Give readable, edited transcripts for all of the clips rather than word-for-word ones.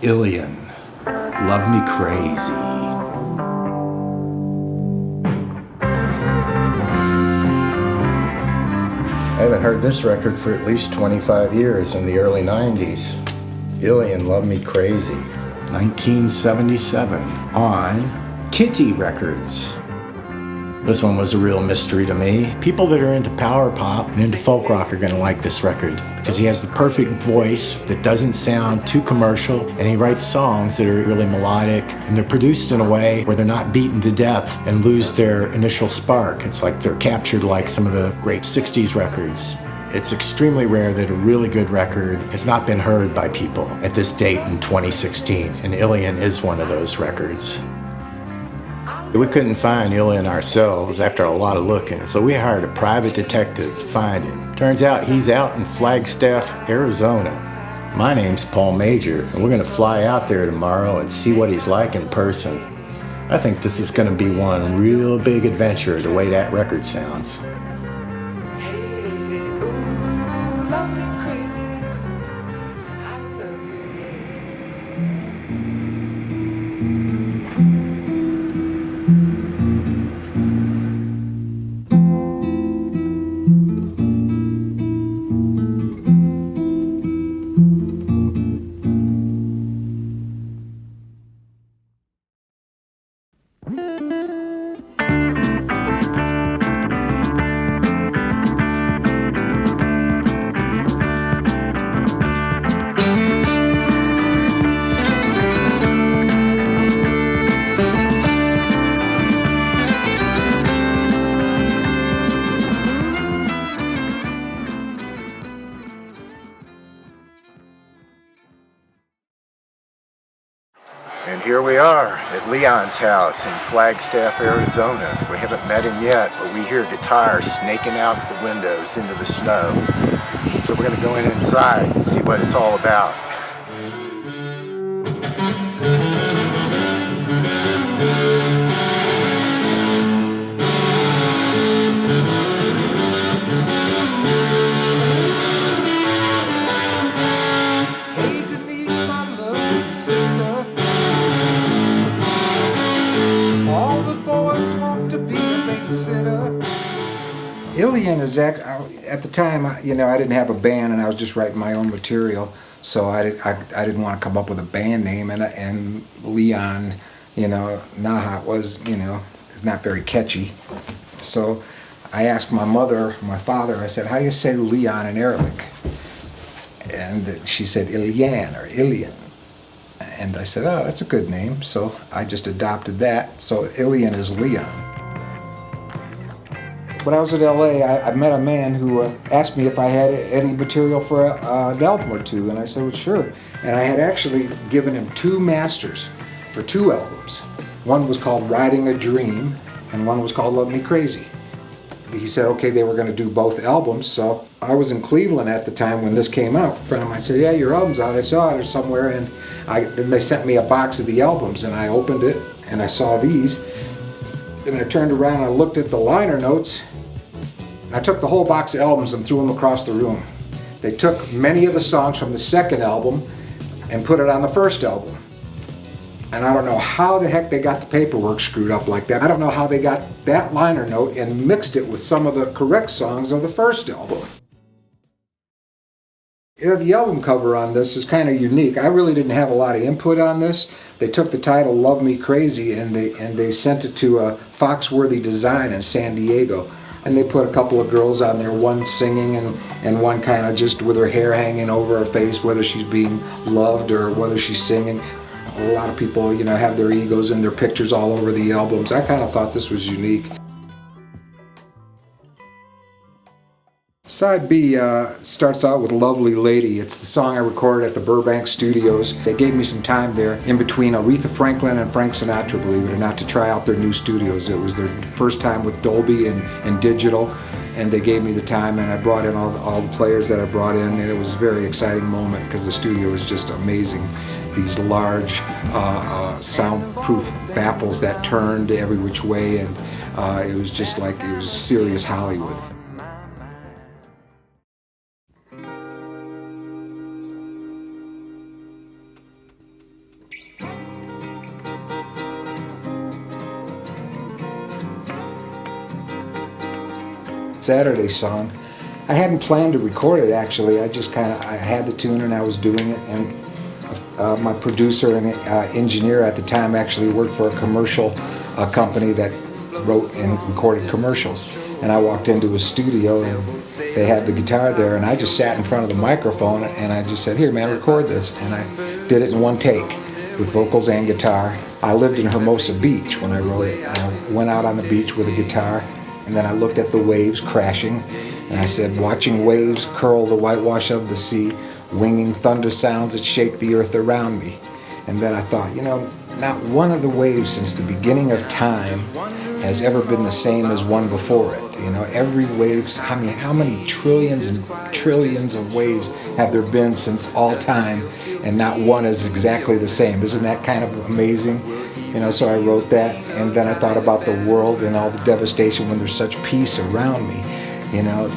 Ilian, Love Me Crazy. I haven't heard this record for at least 25 years, in the early 90s. Ilian, Love Me Crazy, 1977, on Kitty Records. This one was a real mystery to me. People that are into power pop and into folk rock are gonna like this record because he has the perfect voice that doesn't sound too commercial, and he writes songs that are really melodic, and they're produced in a way where they're not beaten to death and lose their initial spark. It's like they're captured like some of the great 60s records. It's extremely rare that a really good record has not been heard by people at this date in 2016, and Ilian is one of those records. We couldn't find Ilian ourselves after a lot of looking, so we hired a private detective to find him. Turns out he's out in Flagstaff, Arizona. My name's Paul Major, and we're gonna fly out there tomorrow and see what he's like in person. I think this is gonna be one real big adventure the way that record sounds. And here we are at Leon's house in Flagstaff, Arizona. We haven't met him yet, but we hear guitars snaking out the windows into the snow. So we're gonna go inside and see what it's all about. Ilian is at the time, I didn't have a band and I was just writing my own material, so I didn't want to come up with a band name, and Leon, Nahat was, is not very catchy. So I asked my father, I said, how do you say Leon in Arabic? And she said Ilian or Ilian. And I said, oh, that's a good name. So I just adopted that. So Ilian is Leon. When I was at LA, I met a man who asked me if I had any material for an album or two, and I said, well, sure. And I had actually given him 2 masters for 2 albums. One was called Riding a Dream, and one was called Love Me Crazy. He said, okay, they were going to do both albums, so I was in Cleveland at the time when this came out. A friend of mine said, yeah, your album's out. I saw it somewhere, and then they sent me a box of the albums, and I opened it, and I saw these. Then I turned around and I looked at the liner notes, and I took the whole box of albums and threw them across the room. They took many of the songs from the second album and put it on the first album. And I don't know how the heck they got the paperwork screwed up like that. I don't know how they got that liner note and mixed it with some of the correct songs of the first album. The album cover on this is kind of unique. I really didn't have a lot of input on this. They took the title Love Me Crazy and they sent it to Foxworthy Design in San Diego. And they put a couple of girls on there, one singing and one kind of just with her hair hanging over her face, whether she's being loved or whether she's singing. A lot of people, have their egos and their pictures all over the albums. I kind of thought this was unique. Side B starts out with Lovely Lady. It's the song I recorded at the Burbank Studios. They gave me some time there in between Aretha Franklin and Frank Sinatra, believe it or not, to try out their new studios. It was their first time with Dolby and digital, and they gave me the time, and I brought in all the players that I brought in, and it was a very exciting moment because the studio was just amazing. These large soundproof baffles that turned every which way, and it was just like it was serious Hollywood. Saturday song. I hadn't planned to record it actually. I just I had the tune and I was doing it. And my producer and engineer at the time actually worked for a commercial company that wrote and recorded commercials. And I walked into a studio and they had the guitar there, and I just sat in front of the microphone and I just said, "Here, man, record this." And I did it in one take with vocals and guitar. I lived in Hermosa Beach when I wrote it. I went out on the beach with a guitar, and then I looked at the waves crashing, and I said, "Watching waves curl the whitewash of the sea, winging thunder sounds that shake the earth around me." And then I thought, not one of the waves since the beginning of time has ever been the same as one before it. Every wave, how many trillions and trillions of waves have there been since all time, and not one is exactly the same. Isn't that kind of amazing? So I wrote that, and then I thought about the world and all the devastation when there's such peace around me,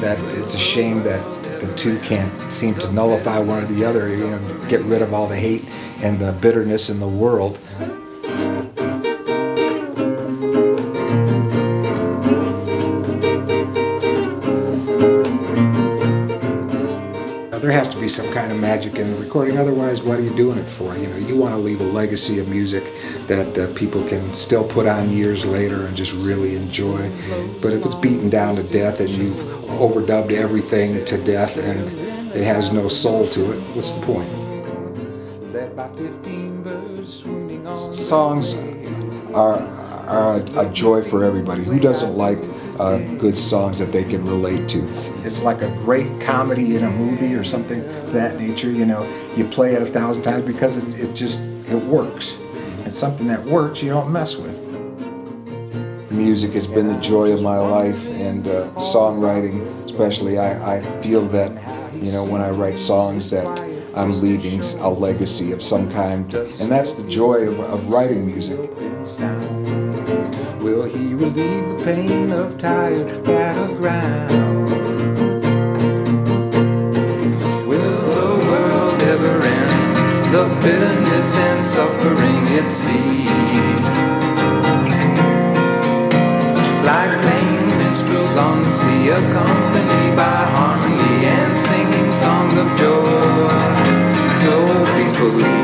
that it's a shame that the two can't seem to nullify one or the other, get rid of all the hate and the bitterness in the world. There has to be some kind of magic in the recording, otherwise what are you doing it for? You want to leave a legacy of music that people can still put on years later and just really enjoy. But if it's beaten down to death and you've overdubbed everything to death and it has no soul to it, what's the point? Songs are a joy for everybody. Who doesn't like good songs that they can relate to? It's like a great comedy in a movie or something of that nature. You play it 1,000 times because it works. And something that works, you don't mess with. Music has been the joy of my life, and songwriting especially. I feel that, when I write songs that I'm leaving a legacy of some kind, and that's the joy of writing music. Will he relieve the pain of tired battleground? Will the world ever end the bitterness and suffering it sees? Like plain minstrels on the sea, accompanied by harmony and singing songs of joy, so peacefully.